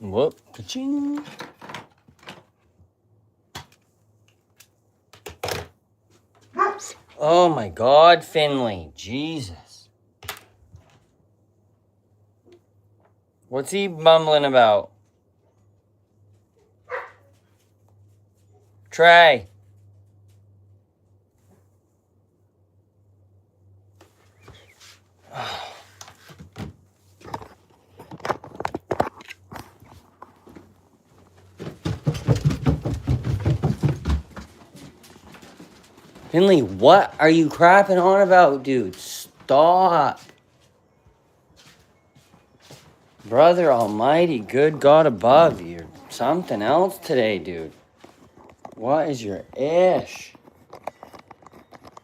Whoop. Ka-ching. Oh my God, Finley. Jesus. What's he mumbling about? Trey. Finley, what are you crapping on about, dude? Stop. Brother almighty, good God above, you're something else today, dude. What is your ish?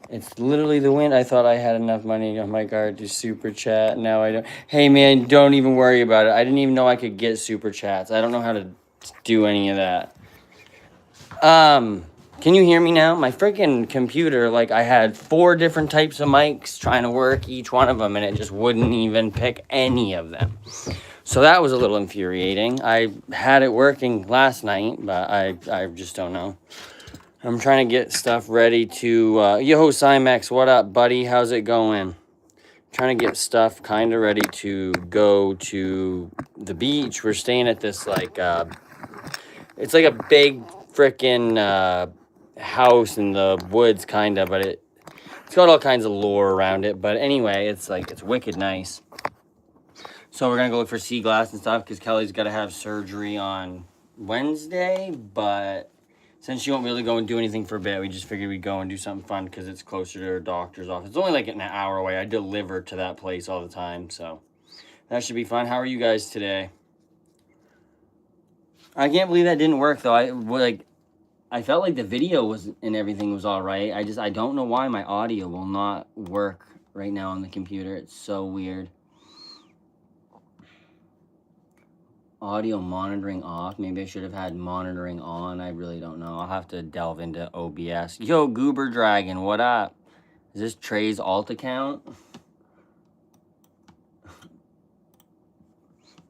It's literally the wind. I thought I had enough money on my card to super chat. Now I don't. Hey, man, don't even worry about it. I didn't even know I could get super chats. I don't know how to do any of that. Can you hear me now? My freaking computer, like, I had 4 different types of mics trying to work each one of them, and it just wouldn't even pick any of them. So that was a little infuriating. I had it working last night, but I just don't know. I'm trying to get stuff ready to, yo, Cymex, what up, buddy? How's it going? Trying to get stuff kind of ready to go to the beach. We're staying at this, like, it's like a big frickin' house in the woods, kind of, but it's got all kinds of lore around it. But anyway, it's like, it's wicked nice. So we're gonna go look for sea glass and stuff because Kelly's got to have surgery on Wednesday, but since she won't really go and do anything for a bit, we just figured we'd go and do something fun because it's closer to her doctor's office. It's only like an hour away. I deliver to that place all the time, so that should be fun. How are you guys today? I can't believe that didn't work though. I felt like the video was and everything was all right. I don't know why my audio will not work right now on the computer. It's so weird. Audio monitoring off. Maybe I should have had monitoring on. I really don't know. I'll have to delve into OBS. Yo, Goober Dragon, what up? Is this Trey's alt account?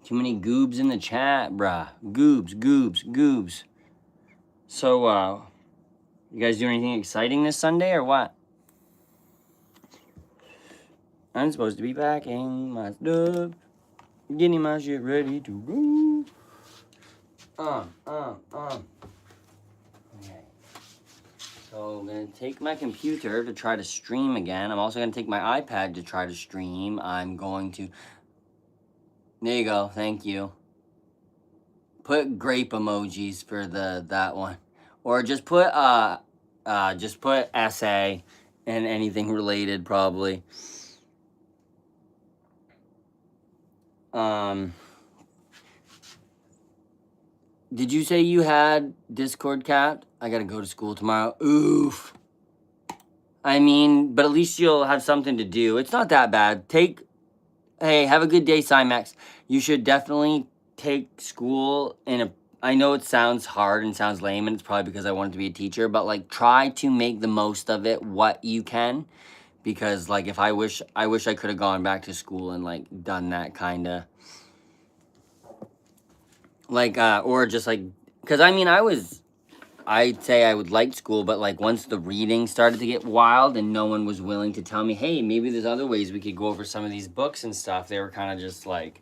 Too many goobs in the chat, bruh. Goobs. So, you guys doing anything exciting this Sunday or what? I'm supposed to be packing my stuff, getting my shit ready to go. Okay. So I'm gonna take my computer to try to stream again. I'm also gonna take my iPad to try to stream. I'm going to. There you go. Thank you. Put grape emojis for that one, or just put essay and anything related probably. Did you say you had Discord capped? I gotta go to school tomorrow. Oof. I mean, but at least you'll have something to do. It's not that bad. Hey, have a good day, Cymex. You should definitely take school I know it sounds hard and sounds lame, and it's probably because I wanted to be a teacher, but like try to make the most of it what you can. Because like if I wish I could have gone back to school and like done that kind of like or just like because I mean I'd say I would like school, but like once the reading started to get wild and no one was willing to tell me, hey, maybe there's other ways we could go over some of these books and stuff, they were kind of just like,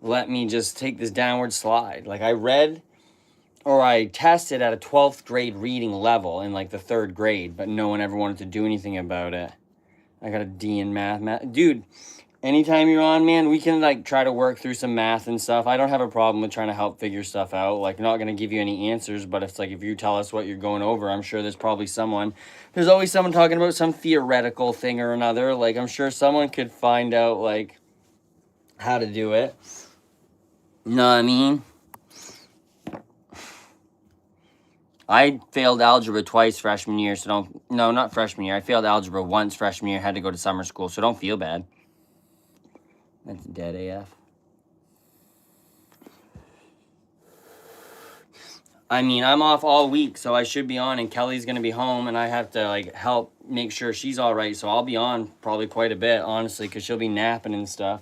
let me just take this downward slide. Like I tested at a 12th grade reading level in like the 3rd grade, but no one ever wanted to do anything about it. I got a D in math. Dude, anytime you're on, man, we can like try to work through some math and stuff. I don't have a problem with trying to help figure stuff out. Like, I'm not going to give you any answers, but it's like if you tell us what you're going over, I'm sure there's always someone talking about some theoretical thing or another. Like, I'm sure someone could find out like how to do it. You know what I mean? I failed algebra twice freshman year, so not freshman year. I failed algebra once freshman year, had to go to summer school, so don't feel bad. That's dead AF. I mean, I'm off all week, so I should be on, and Kelly's going to be home, and I have to, like, help make sure she's all right, so I'll be on probably quite a bit, honestly, because she'll be napping and stuff.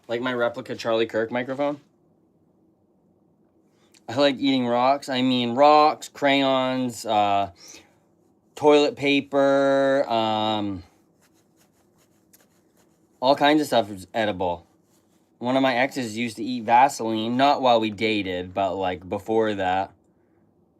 Like my replica Charlie Kirk microphone. I like eating rocks. I mean rocks, crayons, toilet paper, all kinds of stuff is edible. One of my exes used to eat Vaseline, not while we dated, but like before that.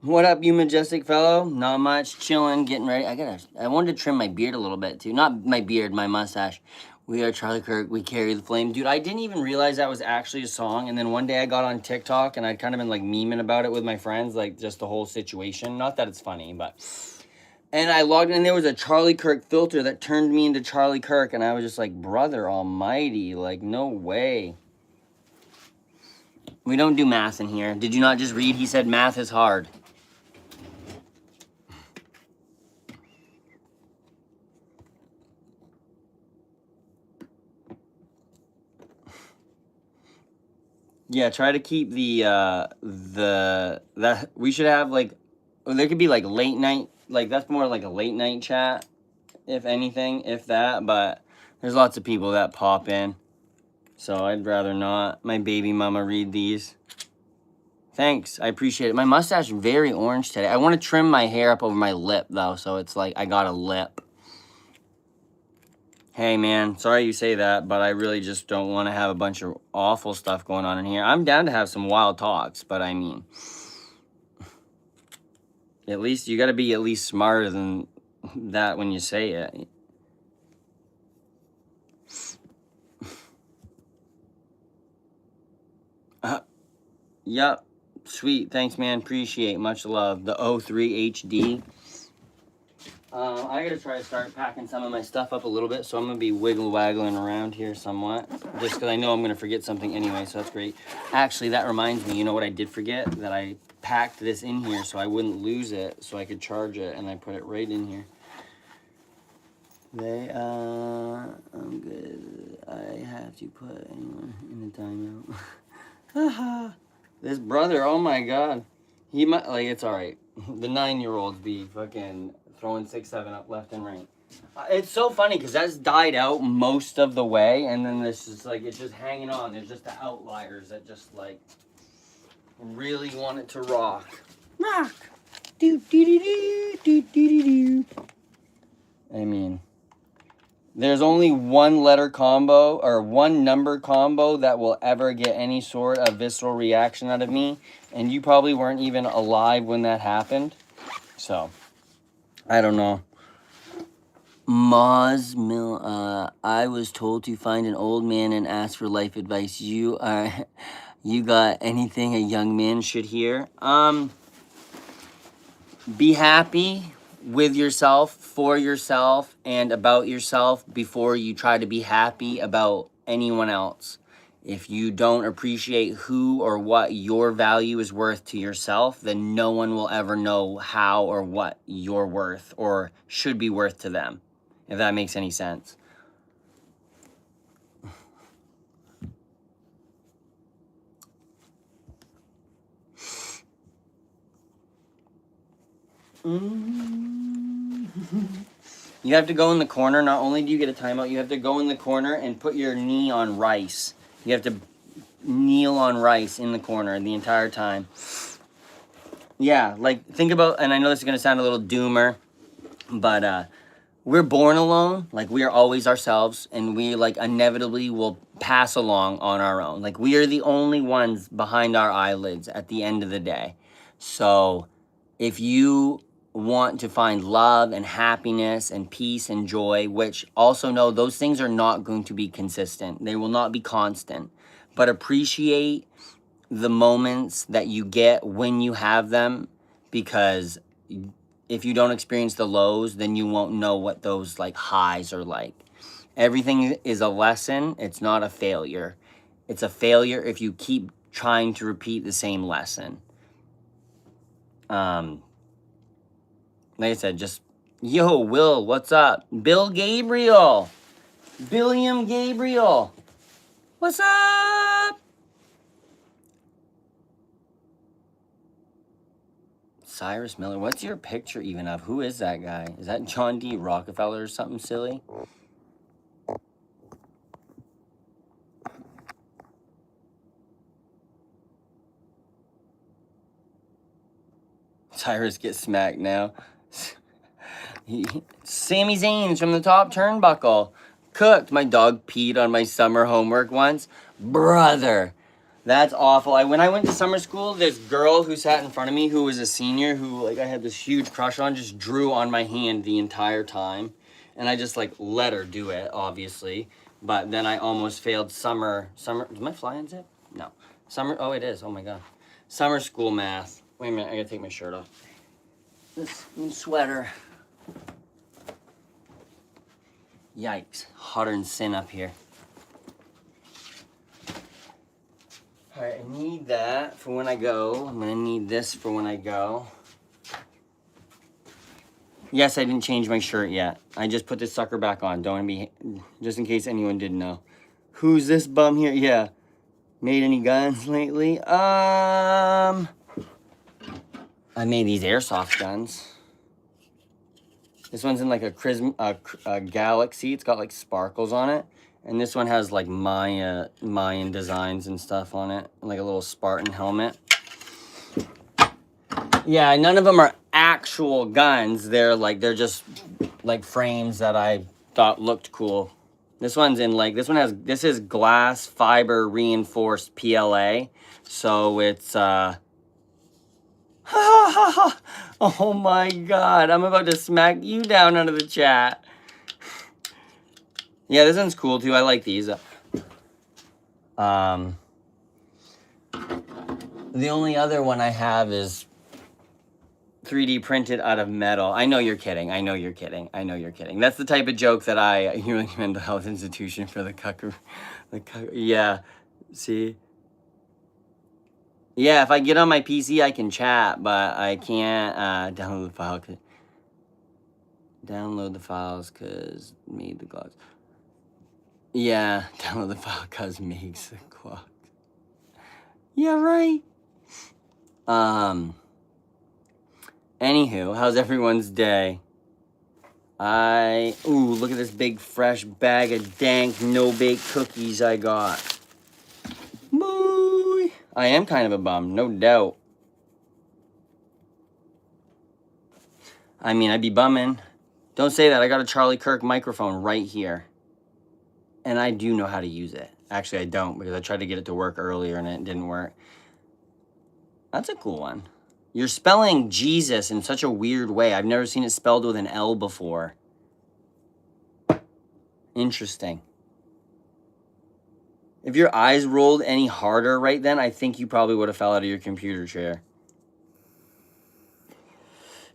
What up, you majestic fellow? Not much, chilling, getting ready. I wanted to trim my beard a little bit too. Not my beard, my mustache. We are Charlie Kirk, we carry the flame. Dude, I didn't even realize that was actually a song. And then one day I got on TikTok and I'd kind of been like memeing about it with my friends, like just the whole situation. Not that it's funny, but. And I logged in and there was a Charlie Kirk filter that turned me into Charlie Kirk. And I was just like, brother almighty, like no way. We don't do math in here. Did you not just read? He said math is hard. Yeah, try to keep that we should have like there could be like late night, like that's more like a late night chat, if anything, if that, but there's lots of people that pop in. So I'd rather not my baby mama read these. Thanks, I appreciate it. My mustache is very orange today. I want to trim my hair up over my lip though, so it's like I got a lip. Hey man, sorry you say that, but I really just don't want to have a bunch of awful stuff going on in here. I'm down to have some wild talks, but I mean, at least you got to be at least smarter than that when you say it. Yep, sweet, thanks man, appreciate, much love. The 03 HD. I gotta try to start packing some of my stuff up a little bit, so I'm gonna be wiggle-waggling around here somewhat, just because I know I'm gonna forget something anyway, so that's great. Actually, that reminds me, you know what I did forget? That I packed this in here so I wouldn't lose it, so I could charge it, and I put it right in here. I'm good. I have to put anyone in the timeout. Haha. This brother, oh my god. He might, like, it's alright. The 9-year-olds be fucking throwing 6, 7 up left and right. It's so funny because that's died out most of the way, and then this is like it's just hanging on. There's just the outliers that just like really want it to rock. Rock. Do do do do do do do. I mean, there's only one letter combo or one number combo that will ever get any sort of visceral reaction out of me, and you probably weren't even alive when that happened. So, I don't know. Moz Mill, I was told to find an old man and ask for life advice. You got anything a young man should hear? Be happy with yourself, for yourself, and about yourself before you try to be happy about anyone else. If you don't appreciate who or what your value is worth to yourself, then no one will ever know how or what you're worth or should be worth to them, if that makes any sense. You have to go in the corner. Not only do you get a timeout, you have to go in the corner and put your knee on rice. You have to kneel on rice in the corner the entire time. Yeah, like think about, and I know this is going to sound a little doomer, but we're born alone. Like we are always ourselves, and we like inevitably will pass along on our own. Like we are the only ones behind our eyelids at the end of the day. So if you want to find love and happiness and peace and joy, which also know those things are not going to be consistent. They will not be constant. But appreciate the moments that you get when you have them, because if you don't experience the lows, then you won't know what those like highs are like. Everything is a lesson. It's not a failure. It's a failure if you keep trying to repeat the same lesson. Like I said, just, yo, Will, what's up? Bill Gabriel. Billiam Gabriel. What's up? Cyrus Miller. What's your picture even of? Who is that guy? Is that John D. Rockefeller or something silly? Cyrus get smacked now. Sami Zayn's from the top turnbuckle. Cooked. My dog peed on my summer homework once. Brother. That's awful. When I went to summer school, this girl who sat in front of me who was a senior who like I had this huge crush on just drew on my hand the entire time. And I just like let her do it, obviously. But then I almost failed summer. Is my fly unzip? No. Oh, it is. Oh my God. Summer school math. Wait a minute. I gotta take my shirt off. This sweater. Yikes. Hotter than sin up here. All right, I need that for when I go. I'm gonna need this for when I go. Yes, I didn't change my shirt yet. I just put this sucker back on. Don't be, just in case anyone didn't know. Who's this bum here? Yeah. Made any guns lately? I made these airsoft guns. This one's in like a galaxy. It's got like sparkles on it. And this one has like Mayan designs and stuff on it. Like a little Spartan helmet. Yeah, none of them are actual guns. They're just like frames that I thought looked cool. This one's in like, this is glass fiber reinforced PLA. So it's, oh my God, I'm about to smack you down under the chat. Yeah, this one's cool too. I like these. The only other one I have is 3D printed out of metal. I know you're kidding. I know you're kidding. I know you're kidding. That's the type of joke that you're like a mental health institution for the cucker. Yeah, see? Yeah, if I get on my PC, I can chat, but I can't download the file. Download the files because made the clocks. Yeah, download the file because makes the clock. Yeah, right. Anywho, how's everyone's day? Ooh, look at this big fresh bag of dank no-bake cookies I got. Boy, I am kind of a bum, no doubt. I mean, I'd be bumming. Don't say that, I got a Charlie Kirk microphone right here. And I do know how to use it. Actually, I don't, because I tried to get it to work earlier and it didn't work. That's a cool one. You're spelling Jesus in such a weird way. I've never seen it spelled with an L before. Interesting. If your eyes rolled any harder right then, I think you probably would have fell out of your computer chair.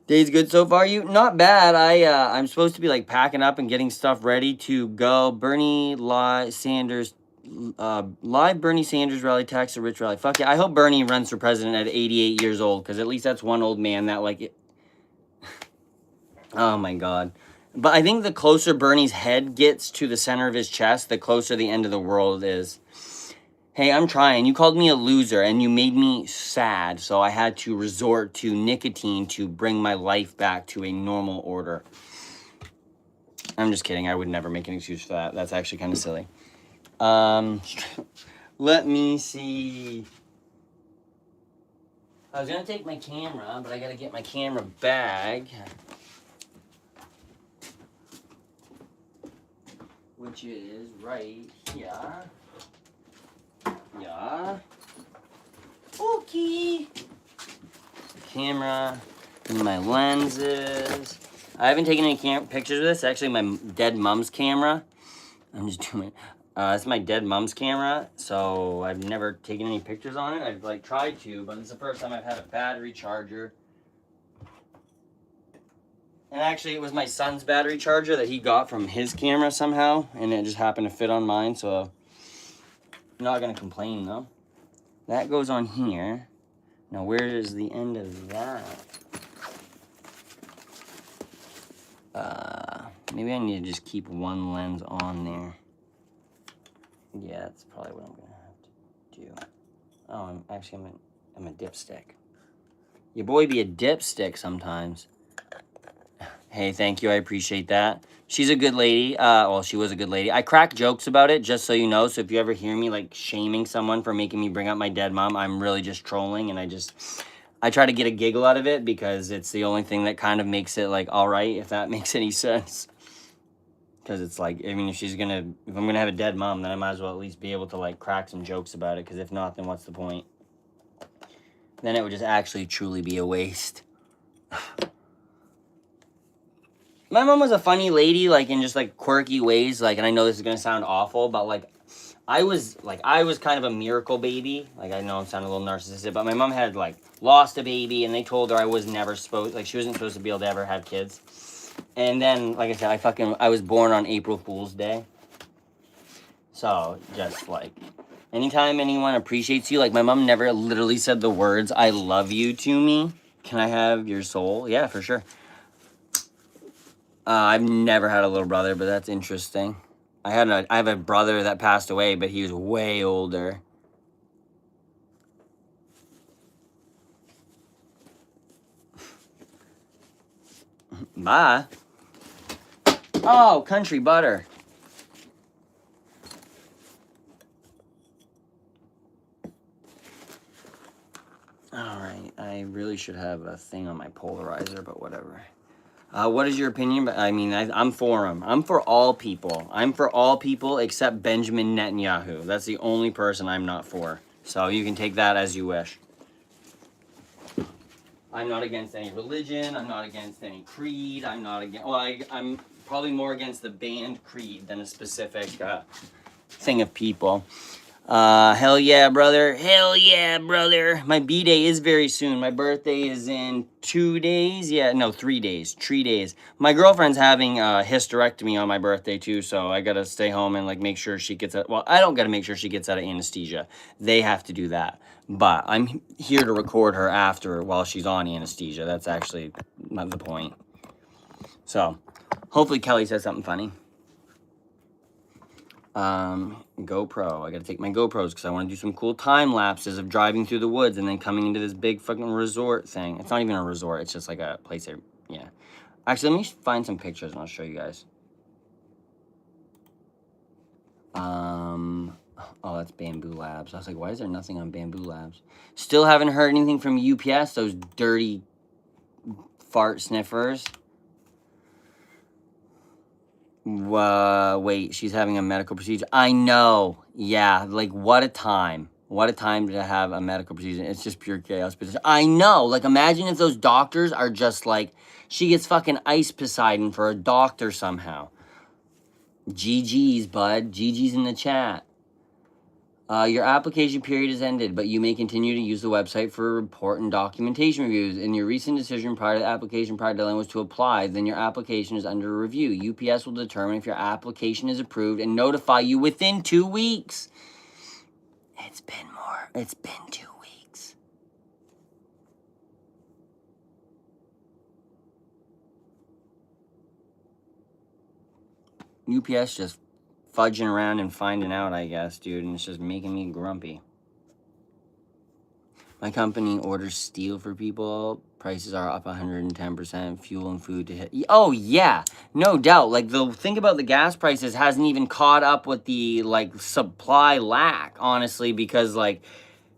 Day's good so far, you? Not bad. I'm supposed to be like packing up and getting stuff ready to go. Live Bernie Sanders rally, tax a rich rally. Fuck yeah. I hope Bernie runs for president at 88 years old, because at least that's one old man that like it. Oh my God. But I think the closer Bernie's head gets to the center of his chest, the closer the end of the world is. Hey, I'm trying. You called me a loser and you made me sad, so I had to resort to nicotine to bring my life back to a normal order. I'm just kidding. I would never make an excuse for that. That's actually kind of silly. Let me see. I was going to take my camera, but I got to get my camera bag. Which is right here. Yeah. Okay. Camera and my lenses. I haven't taken any pictures of this. It's actually my dead mom's camera. I'm just doing it. It's my dead mom's camera, so I've never taken any pictures on it. I've like tried to, but it's the first time I've had a battery charger. And actually, it was my son's battery charger that he got from his camera somehow, and it just happened to fit on mine, so I'm not gonna complain though. That goes on here. Now, where is the end of that? Maybe I need to just keep one lens on there. Yeah, that's probably what I'm gonna have to do. Oh, I'm a dipstick. Your boy be a dipstick sometimes. Hey, thank you. I appreciate that. She's a good lady. Well, she was a good lady. I crack jokes about it, just so you know. So if you ever hear me, like, shaming someone for making me bring up my dead mom, I'm really just trolling. And I try to get a giggle out of it because it's the only thing that kind of makes it like all right, if that makes any sense. Because it's like, I mean, if I'm gonna have a dead mom, then I might as well at least be able to like crack some jokes about it. Because if not, then what's the point? Then it would just actually truly be a waste. My mom was a funny lady, like in just like quirky ways. Like, and I know this is gonna sound awful, but like I was kind of a miracle baby. Like, I know I'm sounding a little narcissistic, but my mom had like lost a baby, and they told her I was never supposed, like, she wasn't supposed to be able to ever have kids. And then, like I said, I was born on April Fool's Day. So just like, anytime anyone appreciates you, like my mom never literally said the words "I love you" to me. Can I have your soul? Yeah, for sure. I've never had a little brother, but that's interesting. I have a brother that passed away, but he was way older. Bye. Oh, country butter. All right, I really should have a thing on my polarizer, but whatever. What is your opinion? But I mean, I'm for him. I'm for all people. I'm for all people except Benjamin Netanyahu. That's the only person I'm not for. So you can take that as you wish. I'm not against any religion. I'm not against any creed. I'm not against. Well, I'm probably more against the band Creed than a specific thing of people. Hell yeah, brother. Hell yeah, brother. My B-day is very soon. My birthday is in 2 days. Yeah, no, 3 days. 3 days. My girlfriend's having a hysterectomy on my birthday too, so I gotta stay home and like make sure she gets out. Well, I don't gotta make sure she gets out of anesthesia. They have to do that. But I'm here to record her after while she's on anesthesia. That's actually not the point. So, hopefully Kelly says something funny. GoPro. I gotta take my GoPros because I want to do some cool time lapses of driving through the woods and then coming into this big fucking resort thing. It's not even a resort. It's just like a place there. Yeah. Actually, let me find some pictures and I'll show you guys. Oh, that's Bamboo Labs. I was like, why is there nothing on Bamboo Labs? Still haven't heard anything from UPS, those dirty fart sniffers. Wait, she's having a medical procedure. I know. Yeah, like what a time. What a time to have a medical procedure. It's just pure chaos. I know. Like imagine if those doctors are just like, she gets fucking ice Poseidon for a doctor somehow. GG's, bud. GG's in the chat. Your application period is ended, but you may continue to use the website for report and documentation reviews. In your recent decision prior to the application prior deadline was to apply, then your application is under review. UPS will determine if your application is approved and notify you within 2 weeks. It's been 2 weeks. UPS just fudging around and finding out, I guess, dude, and it's just making me grumpy. My company orders steel for people. Prices are up 110%. Fuel and food to hit. Oh yeah, no doubt. Like the thing about the gas prices hasn't even caught up with the like supply lack, honestly, because like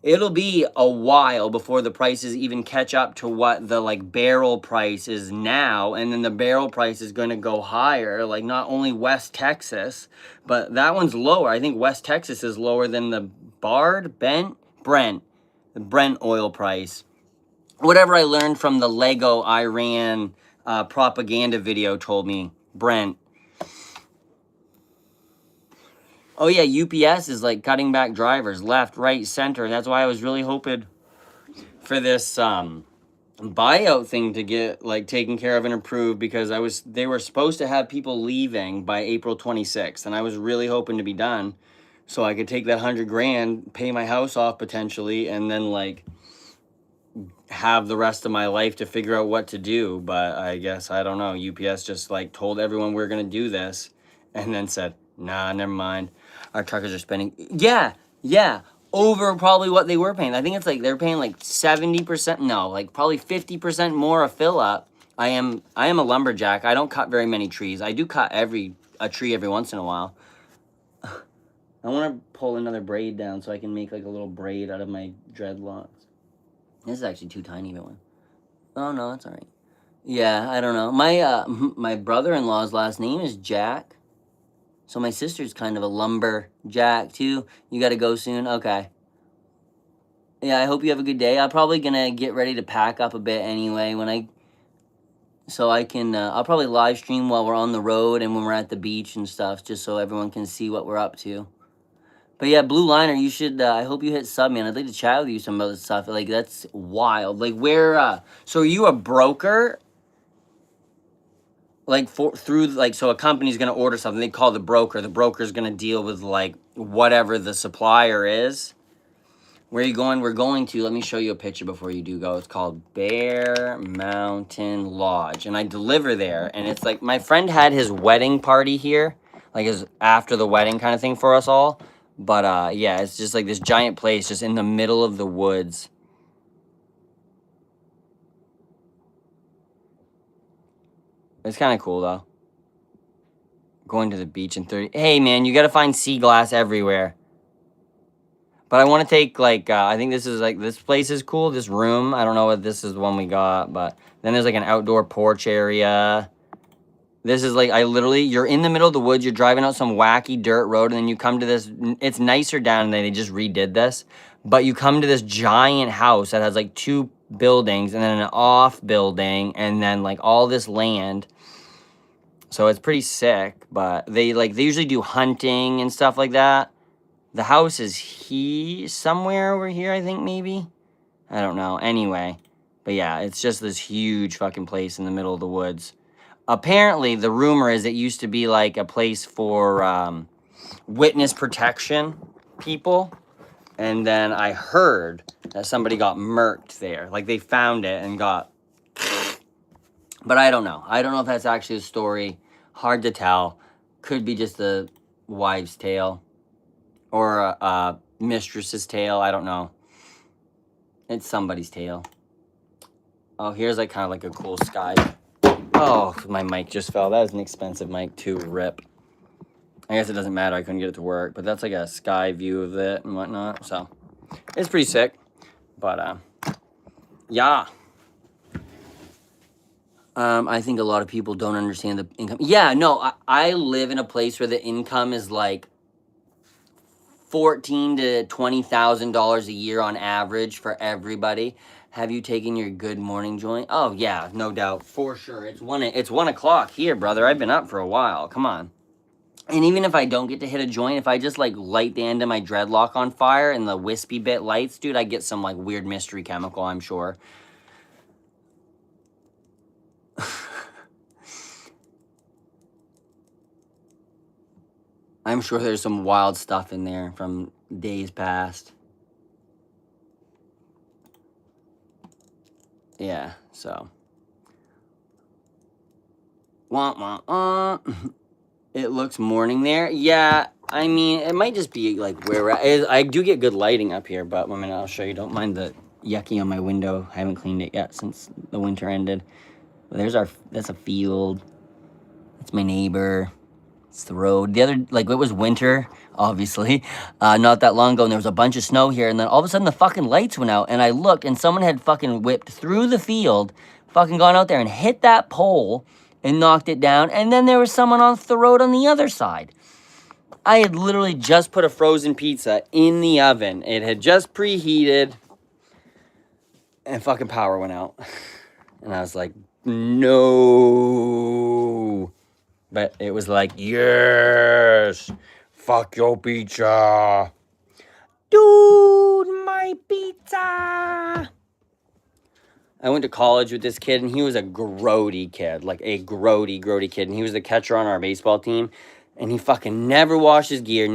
it'll be a while before the prices even catch up to what the like barrel price is now, and then the barrel price is going to go higher. Like not only West Texas, but that one's lower. I think West Texas is lower than the Brent oil price. Whatever I learned from the Lego Iran propaganda video told me Brent. Oh yeah, UPS is like cutting back drivers left, right, center. That's why I was really hoping for this buyout thing to get like taken care of and approved, because they were supposed to have people leaving by April 26th, and I was really hoping to be done so I could take that $100,000, pay my house off potentially, and then like have the rest of my life to figure out what to do. But I guess, I don't know, UPS just like told everyone we're gonna do this and then said, nah, never mind. Our truckers are spending, yeah, over probably what they were paying. I think it's like they're paying like 70%, no, like probably 50% more a fill up. I am a lumberjack. I don't cut very many trees. I do cut a tree every once in a while. I want to pull another braid down so I can make like a little braid out of my dreadlocks. This is actually too tiny of a one. Oh, no, that's all right. Yeah, I don't know. My my brother-in-law's last name is Jack. So my sister's kind of a lumberjack, too. You got to go soon? Okay. Yeah, I hope you have a good day. I'm probably going to get ready to pack up a bit anyway so I can, I'll probably live stream while we're on the road and when we're at the beach and stuff, just so everyone can see what we're up to. But yeah, Blue Liner, you should, I hope you hit sub, man. I'd like to chat with you some other stuff. Like, that's wild. Like, so are you a broker? Like, so a company's going to order something. They call the broker. The broker's going to deal with, like, whatever the supplier is. Where are you going? We're going to, let me show you a picture before you do go. It's called Bear Mountain Lodge. And I deliver there. And it's like, my friend had his wedding party here. Like his after the wedding kind of thing for us all. But yeah, it's just like this giant place just in the middle of the woods. It's kind of cool though. Going to the beach in 30. Hey man, you got to find sea glass everywhere. But I want to take, like, I think this is, like, this place is cool, this room. I don't know if this is the one we got, but then there's, like, an outdoor porch area. This is, like, you're in the middle of the woods, you're driving out some wacky dirt road, and then you come to this, it's nicer down there, they just redid this. But you come to this giant house that has, like, 2 buildings, and then an off building, and then, like, all this land. So it's pretty sick, but they usually do hunting and stuff like that. The house is somewhere over here, I think, maybe? I don't know. Anyway. But yeah, it's just this huge fucking place in the middle of the woods. Apparently, the rumor is it used to be like a place for witness protection people. And then I heard that somebody got murked there. Like, they found it and got... But I don't know. I don't know if that's actually a story. Hard to tell. Could be just a wives' tale. Or a mistress's tale. I don't know. It's somebody's tale. Oh, here's like kind of like a cool sky. Oh, my mic just fell. That was an expensive mic too. Rip. I guess it doesn't matter. I couldn't get it to work. But that's like a sky view of it and whatnot. So, it's pretty sick. But, yeah. I think a lot of people don't understand the income. Yeah, no, I live in a place where the income is like $14,000 to $20,000 a year on average for everybody. Have you taken your good morning joint? Oh yeah, no doubt, for sure. It's 1 o'clock here, brother. I've been up for a while. Come on. And even if I don't get to hit a joint, if I just like light the end of my dreadlock on fire and the wispy bit lights, dude, I get some like weird mystery chemical, I'm sure. I'm sure there's some wild stuff in there from days past. Yeah, so. Wah, wah, wah. It looks morning there. Yeah, I mean, it might just be like where we're at. I do get good lighting up here, but one minute I'll show you. Don't mind the yucky on my window. I haven't cleaned it yet since the winter ended. But that's a field. That's my neighbor. It's the road. The other, like, it was winter, obviously, not that long ago, and there was a bunch of snow here, and then all of a sudden the fucking lights went out, and I looked, and someone had fucking whipped through the field, fucking gone out there and hit that pole and knocked it down, and then there was someone off the road on the other side. I had literally just put a frozen pizza in the oven. It had just preheated, and fucking power went out. And I was like, no. But it was like, yes, fuck your pizza. Dude, my pizza. I went to college with this kid, and he was a grody kid, like a grody kid. And he was the catcher on our baseball team. And he fucking never washed his gear,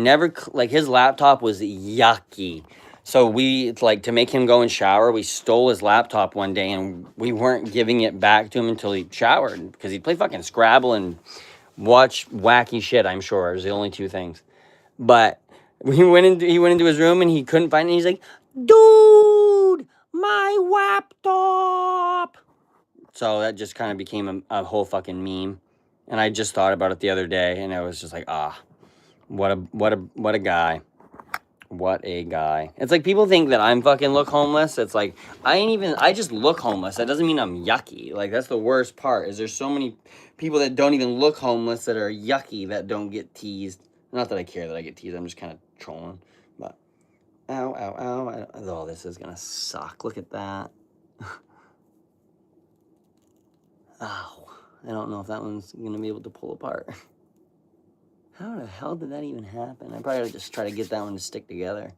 like his laptop was yucky. So to make him go and shower, we stole his laptop one day, and we weren't giving it back to him until he showered. Because he'd play fucking Scrabble and watch wacky shit, I'm sure. It was the only 2 things. But he went into his room and he couldn't find it. He's like, dude, my laptop. So that just kind of became a whole fucking meme. And I just thought about it the other day, and I was just like, what a guy. What a guy. It's like people think that I'm fucking look homeless. It's like, I just look homeless. That doesn't mean I'm yucky. Like, that's the worst part, is there's so many people that don't even look homeless that are yucky that don't get teased. Not that I care that I get teased. I'm just kind of trolling. But, ow, ow, ow. Oh, this is going to suck. Look at that. Ow. I don't know if that one's going to be able to pull apart. How the hell did that even happen? I probably ought to just try to get that one to stick together.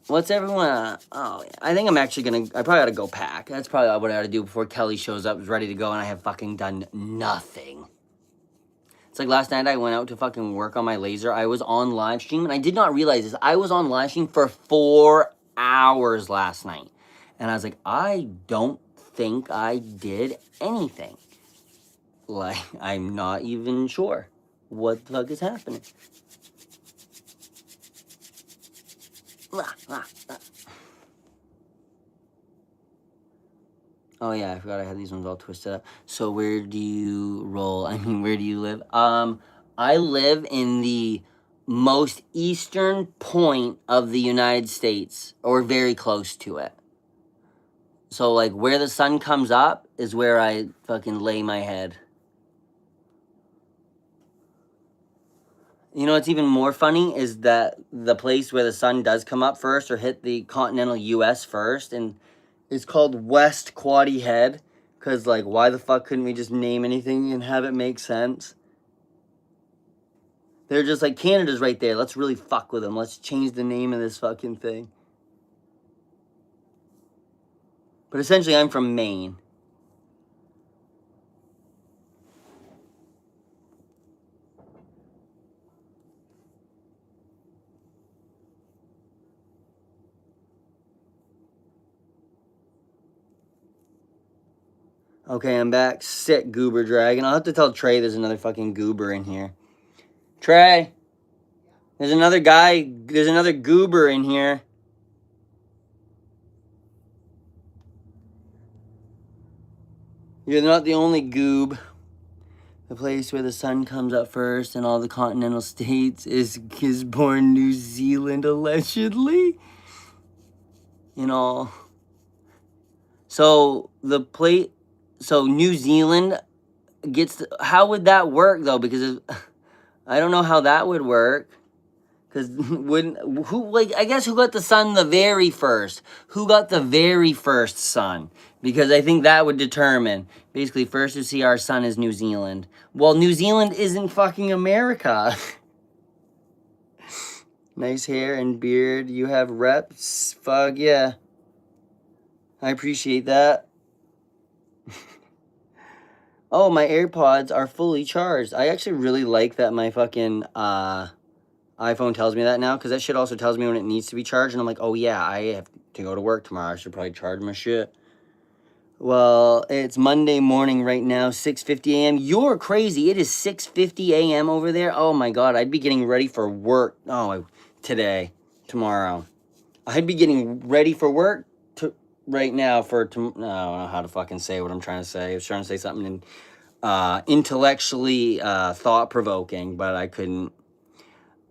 What's everyone? Oh, yeah. I think I'm actually gonna. I probably ought to go pack. That's probably what I ought to do before Kelly shows up, is ready to go, and I have fucking done nothing. It's like last night I went out to fucking work on my laser. I was on live stream, and I did not realize this. I was on live stream for 4 hours last night, and I was like, I don't think I did anything. Like, I'm not even sure what the fuck is happening. Oh yeah, I forgot I had these ones all twisted up. So where do you roll? I mean, where do you live? I live in the most eastern point of the United States, or very close to it. So like where the sun comes up is where I fucking lay my head. You know what's even more funny is that the place where the sun does come up first, or hit the continental US first, and it's called West Quaddy Head, because, like, why the fuck couldn't we just name anything and have it make sense? They're just like, Canada's right there. Let's really fuck with them. Let's change the name of this fucking thing. But essentially, I'm from Maine. Okay, I'm back. Sick goober dragon. I'll have to tell Trey there's another fucking goober in here. Trey! There's another guy. There's another goober in here. You're not the only goob. The place where the sun comes up first in all the continental states is Gisborne, New Zealand, allegedly. You know. So so New Zealand gets how would that work though? Because I don't know how that would work. Because I guess who got the sun the very first? Who got the very first sun? Because I think that would determine. Basically, first to see our sun is New Zealand. Well, New Zealand isn't fucking America. Nice hair and beard. You have reps. Fuck yeah. I appreciate that. Oh, my AirPods are fully charged. I actually really like that my fucking iPhone tells me that now, because that shit also tells me when it needs to be charged, and I'm like, oh yeah, I have to go to work tomorrow. I should probably charge my shit. Well, it's Monday morning right now, 6:50 a.m. You're crazy. It is 6:50 a.m. over there. Oh my god, I'd be getting ready for work. Tomorrow. I'd be getting ready for work right now I don't know how to fucking say what I'm trying to say. I was trying to say something intellectually thought-provoking, but I couldn't.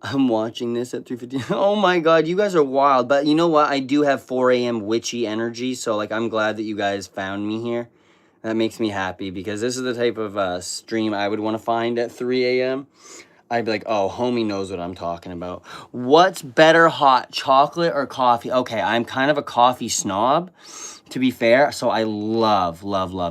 I'm watching this at 3:50. Oh my god, you guys are wild. But you know what? I do have 4 a.m. witchy energy, so like I'm glad that you guys found me here. That makes me happy, because this is the type of stream I would want to find at 3 a.m. I'd be like, oh, homie knows what I'm talking about. What's better, hot chocolate or coffee? Okay, I'm kind of a coffee snob, to be fair, so I love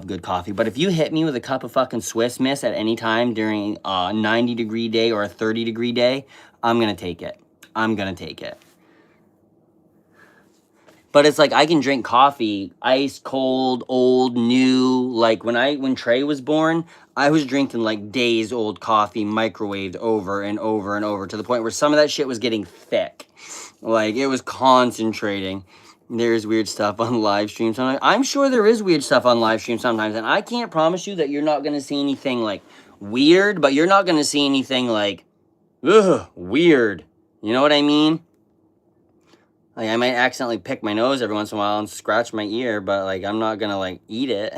good coffee. But if you hit me with a cup of fucking Swiss Miss at any time during a 90-degree day or a 30-degree day, I'm gonna take it. I'm gonna take it. But it's like I can drink coffee, ice, cold, old, new. Like when Trey was born, I was drinking like days old coffee, microwaved over and over and over, to the point where some of that shit was getting thick. Like it was concentrating. There's weird stuff on live stream sometimes. I'm sure there is weird stuff on live stream sometimes, and I can't promise you that you're not gonna see anything like weird, but you're not gonna see anything like, ugh, weird. You know what I mean? Like, I might accidentally pick my nose every once in a while and scratch my ear, but, like, I'm not gonna, like, eat it.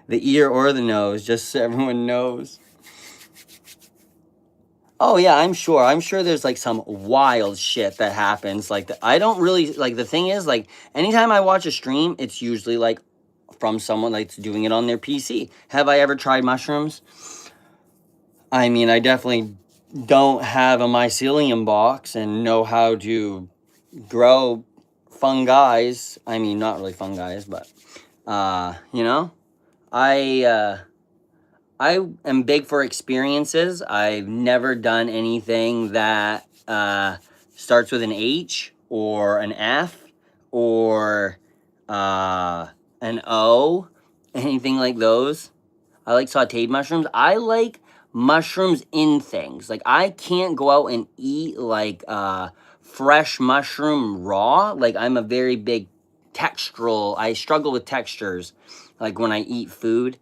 The ear or the nose, just so everyone knows. Oh, yeah, I'm sure. I'm sure there's, like, some wild shit that happens. Like, I don't really, like, the thing is, like, anytime I watch a stream, it's usually, like, from someone that's doing it on their PC. Have I ever tried mushrooms? I mean, I definitely don't have a mycelium box and know how to grow fungi. I mean, not really fungi, but you know, I I am big for experiences. I've never done anything that starts with an H or an F or an O, anything like those. I like sauteed mushrooms. I like mushrooms in things. Like, I can't go out and eat like fresh mushroom raw. Like, I'm a very big textural. I struggle with textures. Like when I eat food.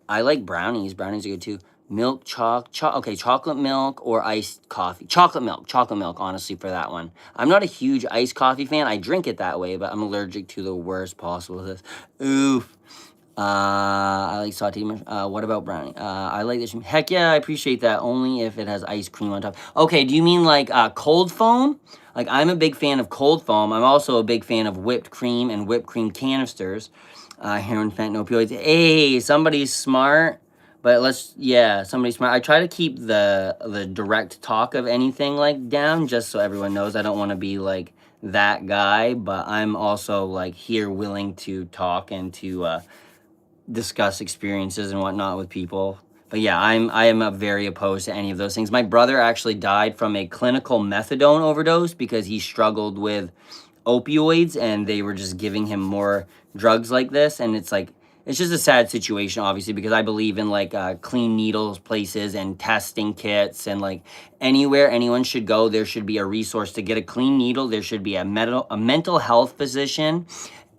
I like brownies. Brownies are good too. Milk, okay, chocolate milk or iced coffee. Chocolate milk, honestly, for that one. I'm not a huge iced coffee fan. I drink it that way, but I'm allergic to the worst possible. Oof. I like sauteed mushroom. What about brownie? I like this. Heck yeah, I appreciate that. Only if it has ice cream on top. Okay, do you mean like cold foam? Like, I'm a big fan of cold foam. I'm also a big fan of whipped cream and whipped cream canisters. Heroin, fentanyl, opioids. Hey, somebody's smart. But yeah, somebody's smart. I try to keep the direct talk of anything like down, just so everyone knows. I don't want to be like that guy, but I'm also like here willing to talk and to discuss experiences and whatnot with people. But yeah, I am very opposed to any of those things. My brother actually died from a clinical methadone overdose because he struggled with opioids and they were just giving him more drugs like this. And it's like, it's just a sad situation, obviously, because I believe in like clean needles places and testing kits, and like anywhere anyone should go, there should be a resource to get a clean needle. There should be a mental health physician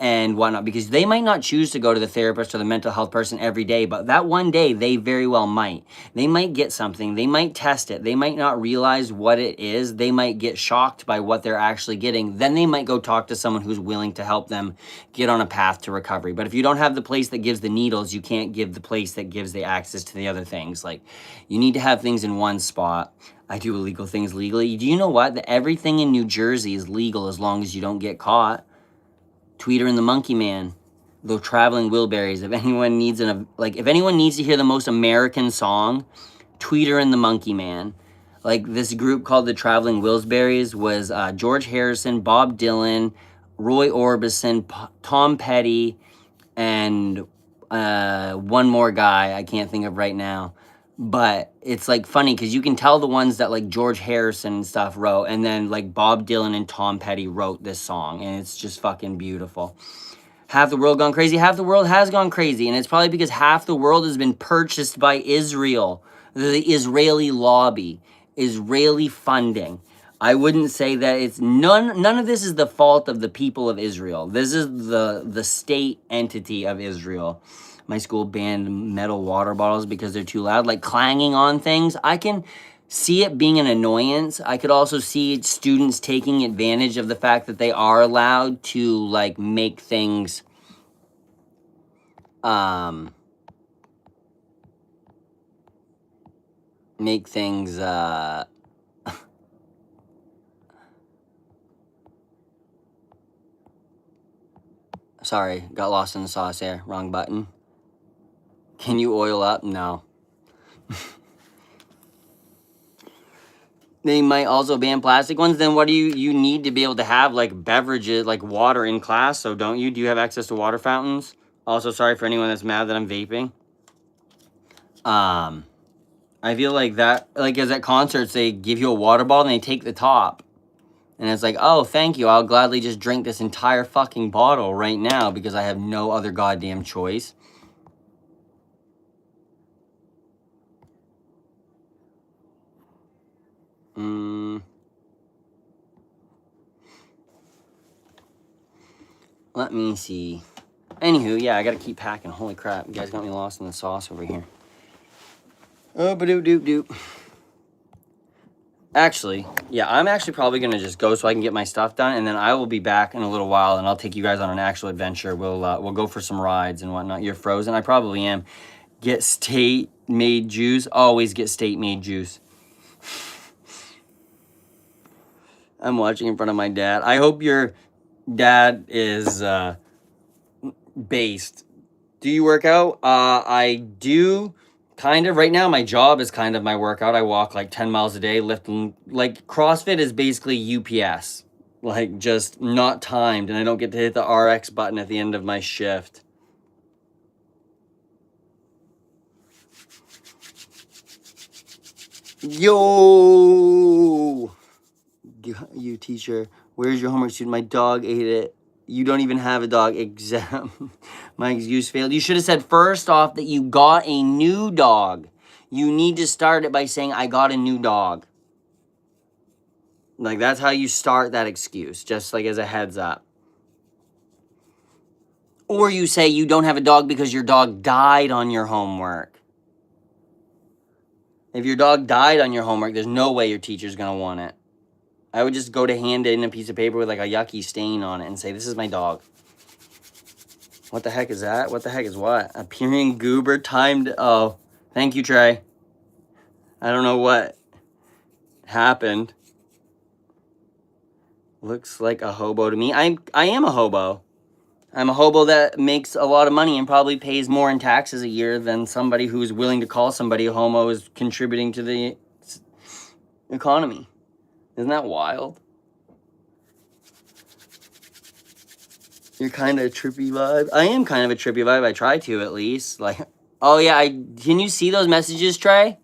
and whatnot, because they might not choose to go to the therapist or the mental health person every day, but that one day they very well might. They might get something, they might test it, they might not realize what it is, they might get shocked by what they're actually getting. Then they might go talk to someone who's willing to help them get on a path to recovery. But if you don't have the place that gives the needles, you can't give the place that gives the access to the other things. Like, you need to have things in one spot. I do illegal things legally. Do you know what? That everything in New Jersey is legal as long as you don't get caught. Tweeter and the Monkey Man, the Traveling Wilburys. If anyone needs if anyone needs to hear the most American song, Tweeter and the Monkey Man. Like, this group called the Traveling Wilburys was George Harrison, Bob Dylan, Roy Orbison, Tom Petty, and one more guy I can't think of right now. But it's like funny because you can tell the ones that like George Harrison and stuff wrote, and then like Bob Dylan and Tom Petty wrote this song, and it's just fucking beautiful. Half the world gone crazy. Half the world has gone crazy, and it's probably because half the world has been purchased by Israel, the Israeli lobby, Israeli funding. I wouldn't say that it's none of this is the fault of the people of Israel. This is the state entity of Israel. My school banned metal water bottles because they're too loud, like clanging on things. I can see it being an annoyance. I could also see students taking advantage of the fact that they are allowed to like make things make things sorry, got lost in the sauce there. Wrong button. Can you oil up? No. They might also ban plastic ones. Then what do you need to be able to have like beverages, like water in class? So don't you? Do you have access to water fountains? Also, sorry for anyone that's mad that I'm vaping. I feel like that, like as at concerts, they give you a water bottle and they take the top. And it's like, oh, thank you. I'll gladly just drink this entire fucking bottle right now because I have no other goddamn choice. Let me see. Anywho, yeah, I gotta keep packing. Holy crap, you guys got me lost in the sauce over here. Oh, ba-doop-doop-doop. Actually, yeah, I'm actually probably going to just go so I can get my stuff done, and then I will be back in a little while, and I'll take you guys on an actual adventure. We'll go for some rides and whatnot. You're frozen. I probably am. Get state-made juice. Always get state-made juice. I'm watching in front of my dad. I hope your dad is based. Do you work out? I do. Kind of. Right now, my job is kind of my workout. I walk like 10 miles a day, lifting. Like, CrossFit is basically UPS. Like, just not timed, and I don't get to hit the RX button at the end of my shift. Yo! You teacher, where's your homework student? My dog ate it. You don't even have a dog. Exam. My excuse failed. You should have said first off that you got a new dog. You need to start it by saying, I got a new dog. Like, that's how you start that excuse, just like as a heads up. Or you say you don't have a dog because your dog died on your homework. If your dog died on your homework, there's no way your teacher's going to want it. I would just go to hand it in a piece of paper with like a yucky stain on it and say, this is my dog. What the heck is that? What the heck is what? Appearing goober timed. Oh, thank you, Trey. I don't know what happened. Looks like a hobo to me. I am a hobo. I'm a hobo that makes a lot of money and probably pays more in taxes a year than somebody who's willing to call somebody a homo is contributing to the economy. Isn't that wild? You're kind of a trippy vibe. I am kind of a trippy vibe. I try to, at least. Like, oh yeah, can you see those messages, Trey?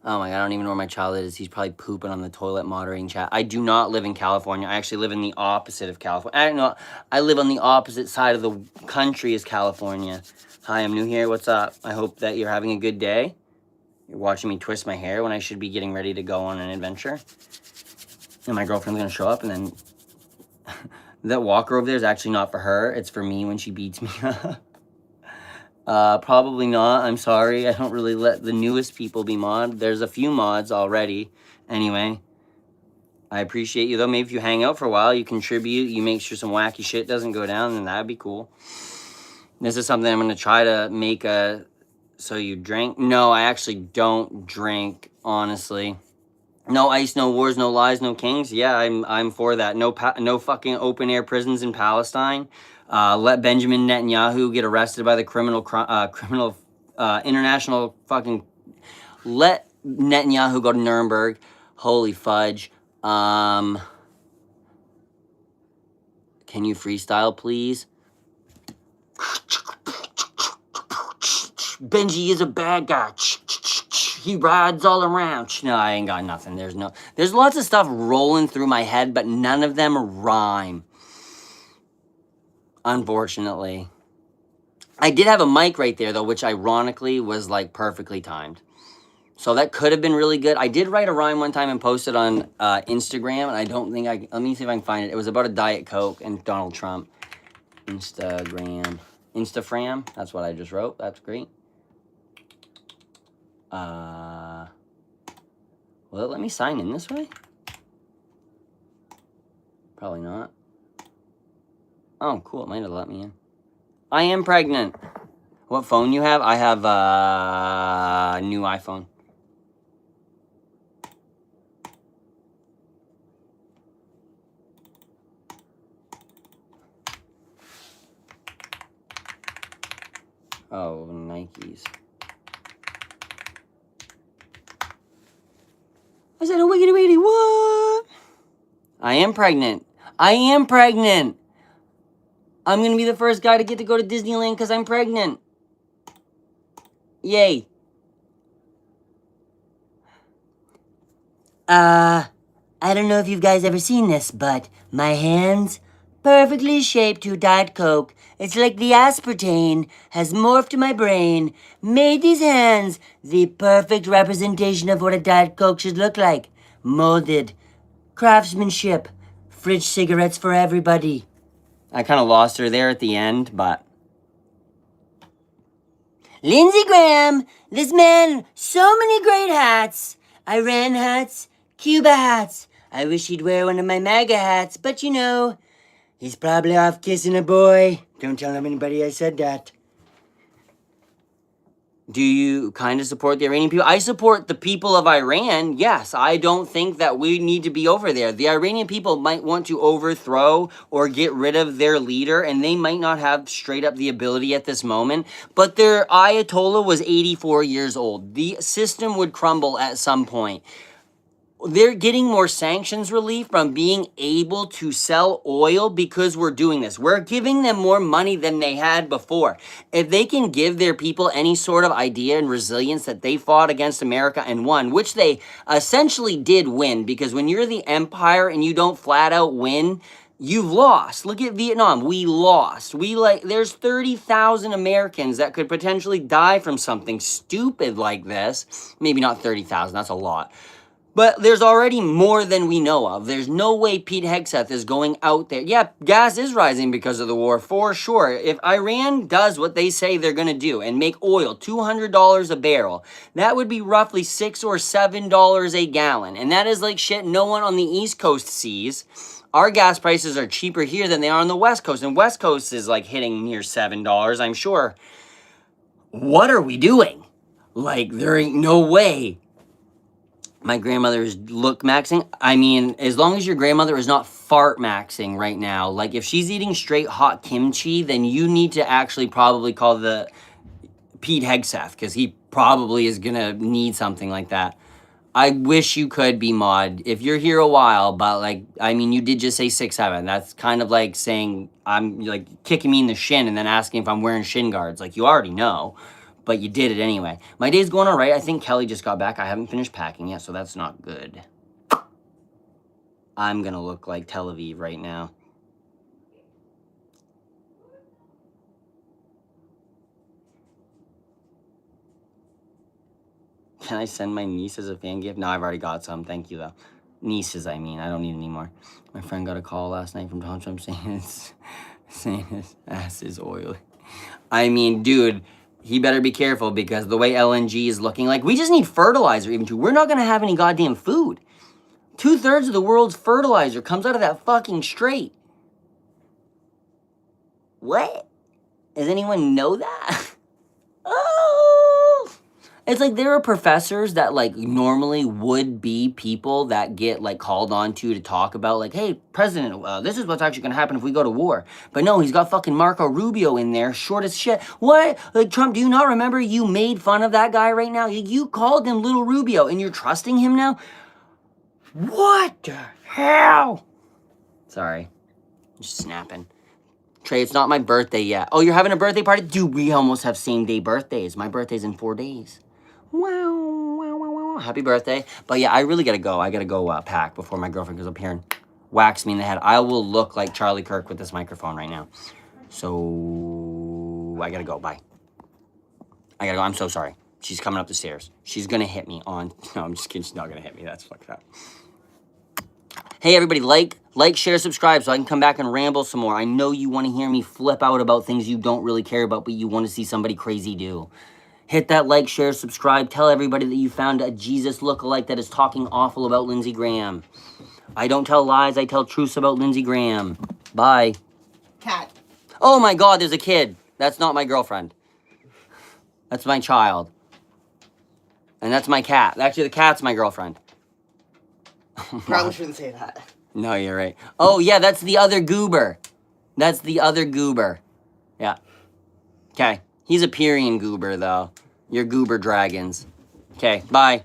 Oh my God, I don't even know where my child is. He's probably pooping on the toilet moderating chat. I do not live in California. I actually live in the opposite of California. I don't know. I live on the opposite side of the country as California. Hi, I'm new here. What's up? I hope that you're having a good day. You're watching me twist my hair when I should be getting ready to go on an adventure. And my girlfriend's going to show up, and then that walker over there is actually not for her. It's for me when she beats me up. Probably not. I'm sorry. I don't really let the newest people be mod. There's a few mods already. Anyway, I appreciate you, though. Maybe if you hang out for a while, you contribute, you make sure some wacky shit doesn't go down, then that'd be cool. This is something I'm going to try to make a... So you drink? No, I actually don't drink, honestly. No ice, no wars, no lies, no kings. Yeah, I'm for that. No fucking open air prisons in Palestine. Let Benjamin Netanyahu get arrested by the criminal international fucking. Let Netanyahu go to Nuremberg. Holy fudge. Can you freestyle, please? Benji is a bad guy. He rides all around. No, I ain't got nothing. There's lots of stuff rolling through my head, but none of them rhyme. Unfortunately. I did have a mic right there, though, which ironically was like perfectly timed. So that could have been really good. I did write a rhyme one time and post it on Instagram, and I don't think let me see if I can find it. It was about a Diet Coke and Donald Trump. Instafram. That's what I just wrote. That's great. Will it let me sign in this way? Probably not. Oh, cool. It might have let me in. I am pregnant. What phone you have? I have a new iPhone. Oh, Nikes. I said a wiggity wiggity what? I am pregnant. I'm gonna be the first guy to get to go to Disneyland because I'm pregnant. Yay. I don't know if you guys ever seen this, but my hands perfectly shaped to Diet Coke. It's like the aspartame has morphed to my brain, made these hands the perfect representation of what a Diet Coke should look like. Molded. Craftsmanship. Fridge cigarettes for everybody. I kind of lost her there at the end, but... Lindsey Graham, this man, so many great hats. Iran hats, Cuba hats. I wish he'd wear one of my MAGA hats, but you know, he's probably off kissing a boy. Don't tell anybody I said that. Do you kind of support the Iranian people? I support the people of Iran. Yes, I don't think that we need to be over there. The Iranian people might want to overthrow or get rid of their leader, and they might not have straight up the ability at this moment. But their Ayatollah was 84 years old. The system would crumble at some point. They're getting more sanctions relief from being able to sell oil because we're doing this. We're giving them more money than they had before. If they can give their people any sort of idea and resilience that they fought against America and won, which they essentially did win, because when you're the empire and you don't flat out win, you've lost. Look at Vietnam. We lost. There's 30,000 Americans that could potentially die from something stupid like this. Maybe not 30,000, that's a lot. But there's already more than we know of. There's no way Pete Hegseth is going out there. Yeah, gas is rising because of the war, for sure. If Iran does what they say they're going to do and make oil $200 a barrel, that would be roughly $6 or $7 a gallon. And that is like shit no one on the East Coast sees. Our gas prices are cheaper here than they are on the West Coast. And West Coast is like hitting near $7, I'm sure. What are we doing? Like, there ain't no way. My grandmother is look maxing. I mean, as long as your grandmother is not fart maxing right now, like if she's eating straight hot kimchi, then you need to actually probably call the Pete Hegseth, because he probably is gonna need something like that. I wish you could be mod if you're here a while, but like, I mean, you did just say 6'7". That's kind of like saying I'm like kicking me in the shin and then asking if I'm wearing shin guards. Like, you already know. But you did it anyway. My day's going all right. I think Kelly just got back. I haven't finished packing yet, so that's not good. I'm gonna look like Tel Aviv right now. Can I send my niece as a fan gift? No, I've already got some. Thank you, though. Nieces, I mean. I don't need any more. My friend got a call last night from Donald Trump saying his ass is oily. I mean, dude, he better be careful, because the way LNG is looking, like, we just need fertilizer even too. We're not going to have any goddamn food. 2/3 of the world's fertilizer comes out of that fucking strait. What? Does anyone know that? Oh! It's like there are professors that like normally would be people that get like called on to talk about like, hey, president, this is what's actually going to happen if we go to war. But no, he's got fucking Marco Rubio in there, short as shit. What? Like, Trump, do you not remember you made fun of that guy right now? You called him Little Rubio and you're trusting him now? What the hell? Sorry. Just snapping. Trey, it's not my birthday yet. Oh, you're having a birthday party? Dude, we almost have same day birthdays. My birthday's in 4 days. Wow. Happy birthday. But yeah, I really gotta go. I gotta go pack before my girlfriend goes up here and whacks me in the head. I will look like Charlie Kirk with this microphone right now. So, I gotta go. Bye. I gotta go. I'm so sorry. She's coming up the stairs. She's gonna hit me on... No, I'm just kidding. She's not gonna hit me. That's fucked up. Hey, everybody, like, share, subscribe so I can come back and ramble some more. I know you want to hear me flip out about things you don't really care about, but you want to see somebody crazy do. Hit that like, share, subscribe. Tell everybody that you found a Jesus lookalike that is talking awful about Lindsey Graham. I don't tell lies. I tell truths about Lindsey Graham. Bye. Cat. Oh, my God, there's a kid. That's not my girlfriend. That's my child. And that's my cat. Actually, the cat's my girlfriend. Probably shouldn't say that. No, you're right. Oh, yeah, that's the other goober. That's the other goober. Yeah. Okay. He's a Pyrean goober, though. You're goober dragons. Okay, bye.